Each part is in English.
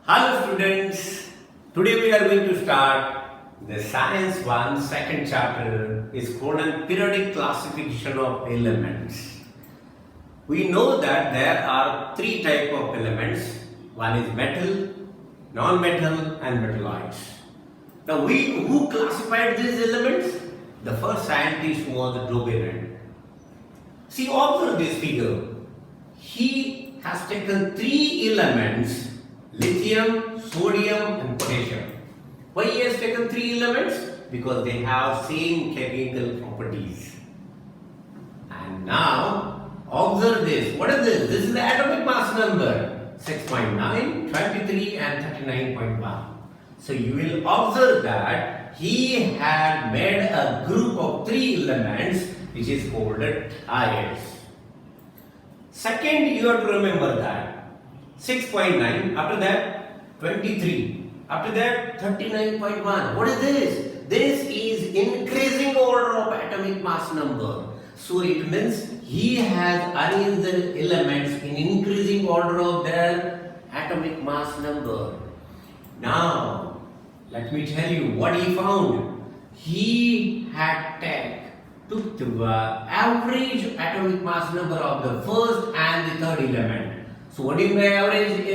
Hello students, today we are going to start the Science 1 second chapter is called Periodic Classification of Elements. We know that there are three types of elements. One is metal, non-metal and metalloids. Now who classified these elements? The first scientist was Defects. See, observe this figure. He has taken three elements, lithium, sodium and potassium. Why he has taken three elements? Because they have same chemical properties. And now observe this. What is this? This is the atomic mass number 6.9, 23 and 39.1. So you will observe that he had made a group of three elements which is called thiates. Second, you have to remember that 6.9, after that 23, after that 39.1. What is this? This is increasing order of atomic mass number. So it means he has arranged the elements in increasing order of their atomic mass number. Now, let me tell you what he found. He had took the average atomic mass number of the first and the third element. So what is the average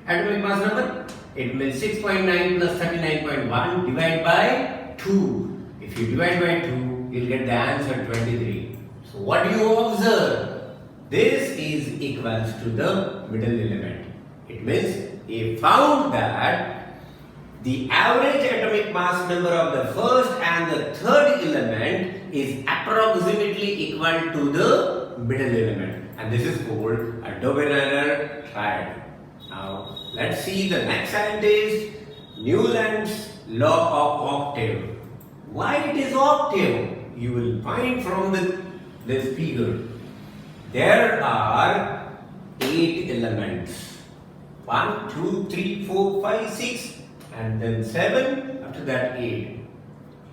atomic mass number? It means 6.9 plus 39.1 divided by 2. If you divide by 2, you will get the answer 23. So what do you observe? This is equals to the middle element. It means he found that the average atomic mass number of the first and the third element is approximately equal to the middle element, and this is called a Defects triad. Now let's see the next scientist, Newlands Law of octave. Why it is octave? You will find from this figure. There are 8 elements. 1, 2, 3, 4, 5, 6 and then 7, after that 8.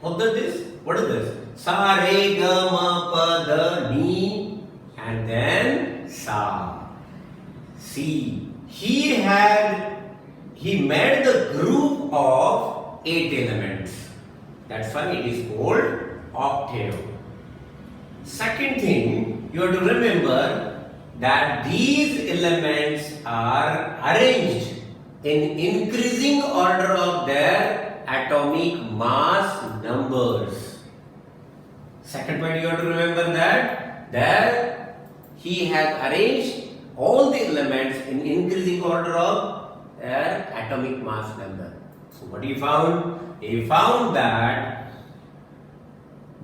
Observe this. What is this? Sa, re, ga, ma, pa, da, ni and then sa. See, he made the group of 8 elements. That's why it is called octave. Second thing, you have to remember that these elements are arranged in increasing order of their atomic mass numbers. Second point, you have to remember that he has arranged all the elements in increasing order of their atomic mass number. So what he found? He found that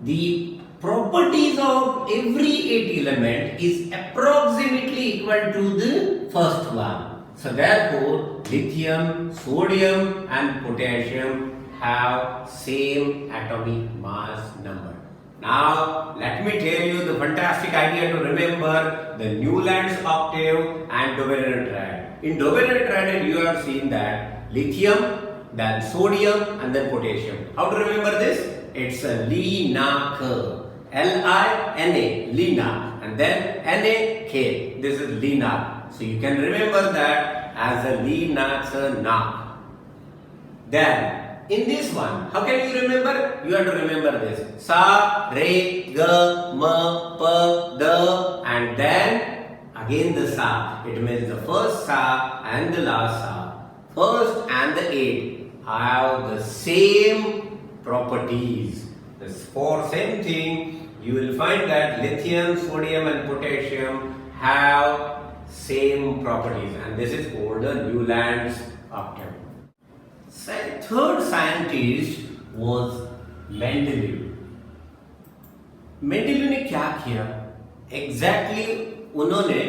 the properties of every 8 element is approximately equal to the first one. So therefore, lithium, sodium and potassium have same atomic mass number. Now, let me tell you the fantastic idea to remember the Newlands octave and Defects triad. In Defects triad, you have seen that lithium, then sodium and then potassium. How to remember this? It's a Lie-Na curve. L-I-N-A, Lina, and then N-A-K. This is Lina. So you can remember that as a Lie-Na. Then in this one, how can you remember? You have to remember this. Sa, re, ga, ma, pa, da, and then again the sa. It means the first sa and the last sa. First and the 8 have the same properties. The same thing. You will find that lithium, sodium and potassium have same properties, and this is called the Newlands octave. Third scientist was Mendeley. Mendeley ने क्या किया? Exactly उन्होंने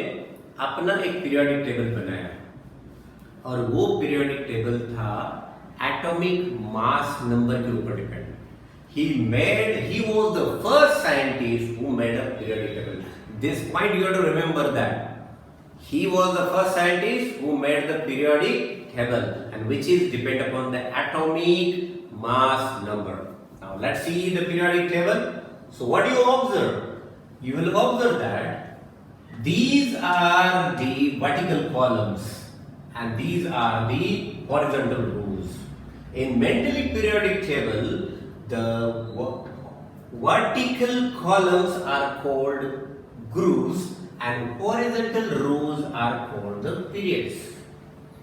अपना एक periodic table बनाया और वो periodic table था atomic mass number के ऊपर depend. He was the first scientist who made a periodic table. This point you have to remember that. He was the first scientist who made the periodic table, and which is depend upon the atomic mass number. Now let's see the periodic table. So what do you observe? You will observe that these are the vertical columns and these are the horizontal rows. In Mendeley periodic table, the vertical columns are called grooves and horizontal rows are called the periods.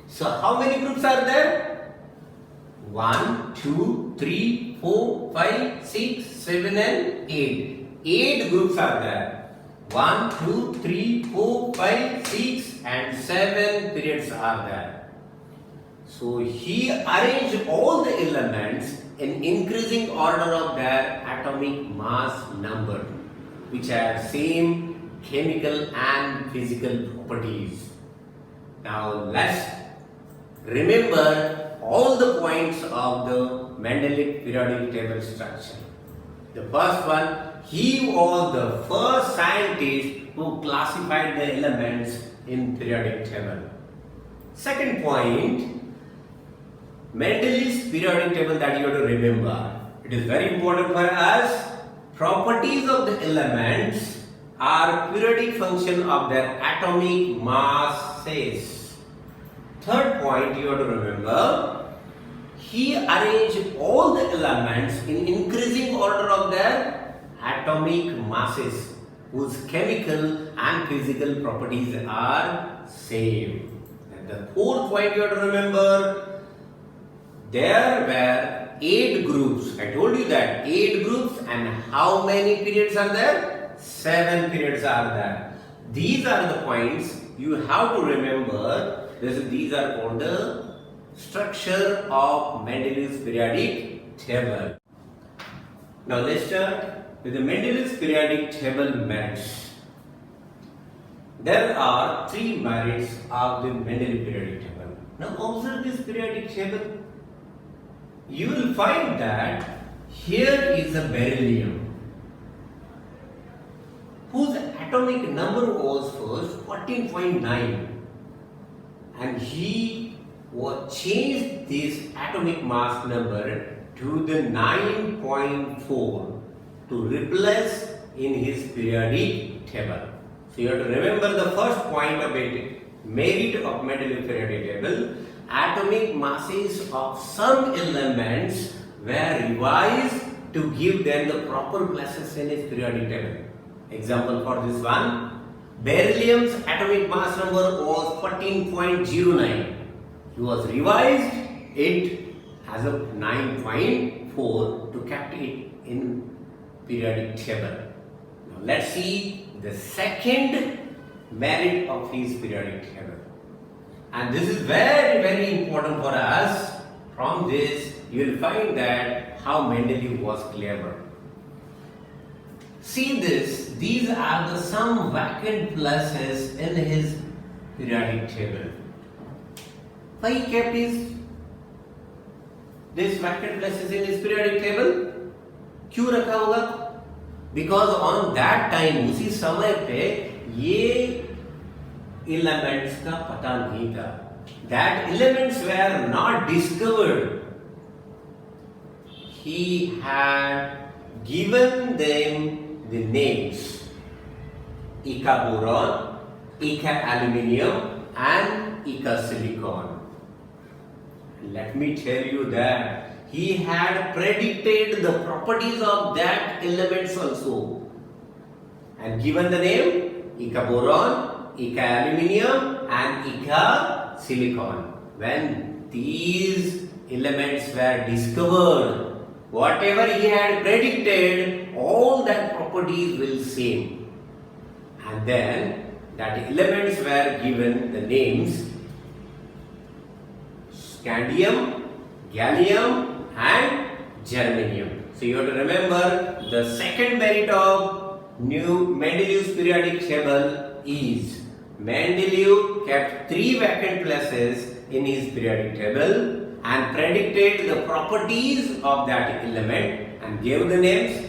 So how many groups are there? 1, 2, 3, 4, 5, 6, 7 and 8. 8 groups are there. 1, 2, 3, 4, 5, 6 and 7 periods are there. So he arranged all the elements in increasing order of their atomic mass number, which have same chemical and physical properties. Now let's remember all the points of the Mendeley periodic table structure. The first one, he was the first scientist who classified the elements in periodic table. Second point, Mendeley's periodic table that you have to remember. It is very important for us. Properties of the elements are periodic function of their atomic masses. Third point you have to remember, he arranged all the elements in increasing order of their atomic masses whose chemical and physical properties are same. And the fourth point you have to remember, there were 8 groups. I told you that 8 groups, and how many periods are there? 7 periods are there. These are the points you have to remember. These are called the structure of Mendeley's periodic table. Now let's start with the Mendeley's periodic table merits. There are 3 merits of the Mendeley periodic table. Now observe this periodic table. You will find that here is a beryllium whose atomic number was first 14.9, and he changed this atomic mass number to the 9.4 to replace in his periodic table. So you have to remember the first point of it, merit of Mendeley periodic table. Atomic masses of some elements were revised to give them the proper places in its periodic table. Example for this one, beryllium's atomic mass number was 14.09. He was revised it as a 9.4 to kept it in periodic table. Now let's see the second merit of his periodic table. And this is very, very important for us. From this, you will find that how Mendeley was clever. See this, these are the some vacant places in his periodic table. Why he kept this vacant places in his periodic table? क्यों रखा होगा? Because on that time, उसी समय पे ये elements का पता नहीं था. That elements were not discovered. He had given them the names Ica boron, Ica aluminium and Ica silicon. Let me tell you that he had predicted the properties of that elements also and given the name Ica boron, Ica aluminium and Ica silicon. When these elements were discovered, whatever he had predicted, all that properties will same. And then that elements were given the names scandium, gallium and germanium. So you have to remember the second merit of Mendeley's periodic table is Mendeley kept 3 vacant places in his periodic table and predicted the properties of that element and gave the names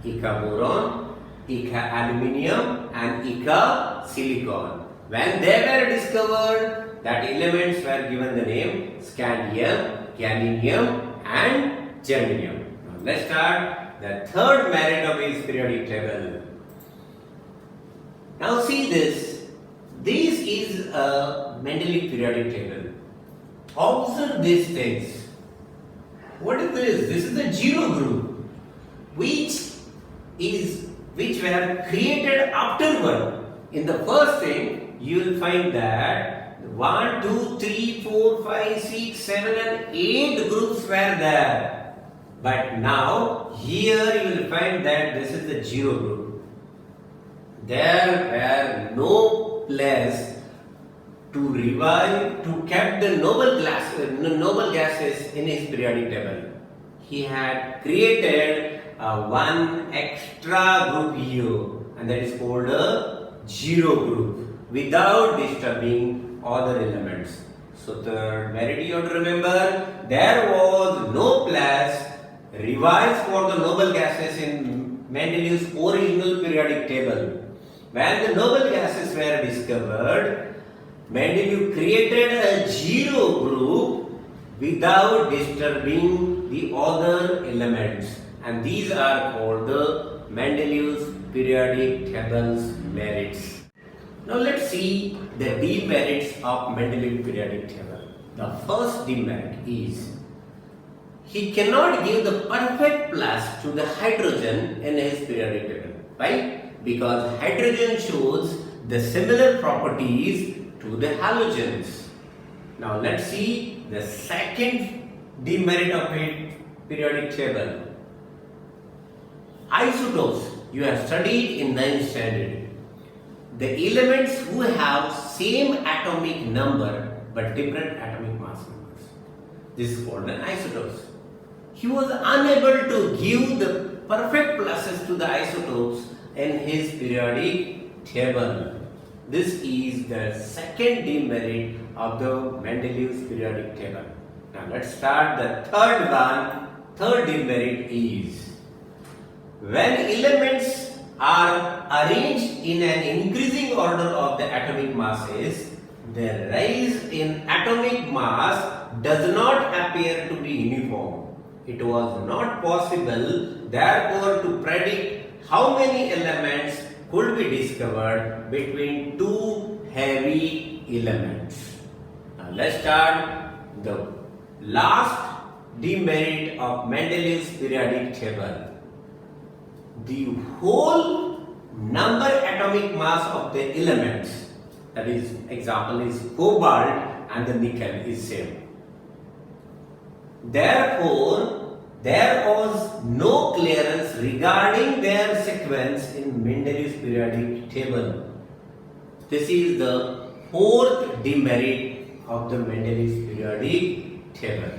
Ica boron, Ica aluminium and Ica silicon. When they were discovered, that elements were given the name scandium, gallium and germanium. Now let's start the third merit of his periodic table. Now see this. this is a Mendeley periodic table. Observe these things. What is this? This is the zero group, which were created afterward. In the first thing, you will find that 1, 2, 3, 4, 5, 6, 7 and 8 groups were there. But now, here you will find that this is the zero group. There were no place to revive, to keep the noble gases in his periodic table. He had created one extra group here, and that is called a zero group, without disturbing other elements. So third merit you have to remember, there was no place revised for the noble gases in Mendeley's original periodic table. When the noble gases were discovered, Mendeley created a zero group without disturbing the other elements, and these are called the Mendeley's periodic table's merits. Now let's see the demerits of Mendeley periodic table. The first demerit is he cannot give the perfect plus to the hydrogen in his periodic table. Why? Because hydrogen shows the similar properties to the halogens. Now let's see the second demerit of a periodic table. Isotopes you have studied in 9th standard. The elements who have same atomic number but different atomic mass numbers. This is called an isotopes. He was unable to give the perfect pluses to the isotopes in his periodic table. This is the second demerit of the Mendeley's periodic table. Now let's start the third one. Third demerit is when elements are arranged in an increasing order of the atomic masses, their rise in atomic mass does not appear to be uniform. It was not possible, therefore, to predict how many elements could be discovered between two heavy elements. Now let's start the last demerit of Mendeley's periodic table. The whole number atomic mass of the elements, that is, example is cobalt and the nickel is same. Therefore, there was no clearance regarding their sequence in Mendeley's periodic table. This is the fourth demerit of the Mendeley's periodic table.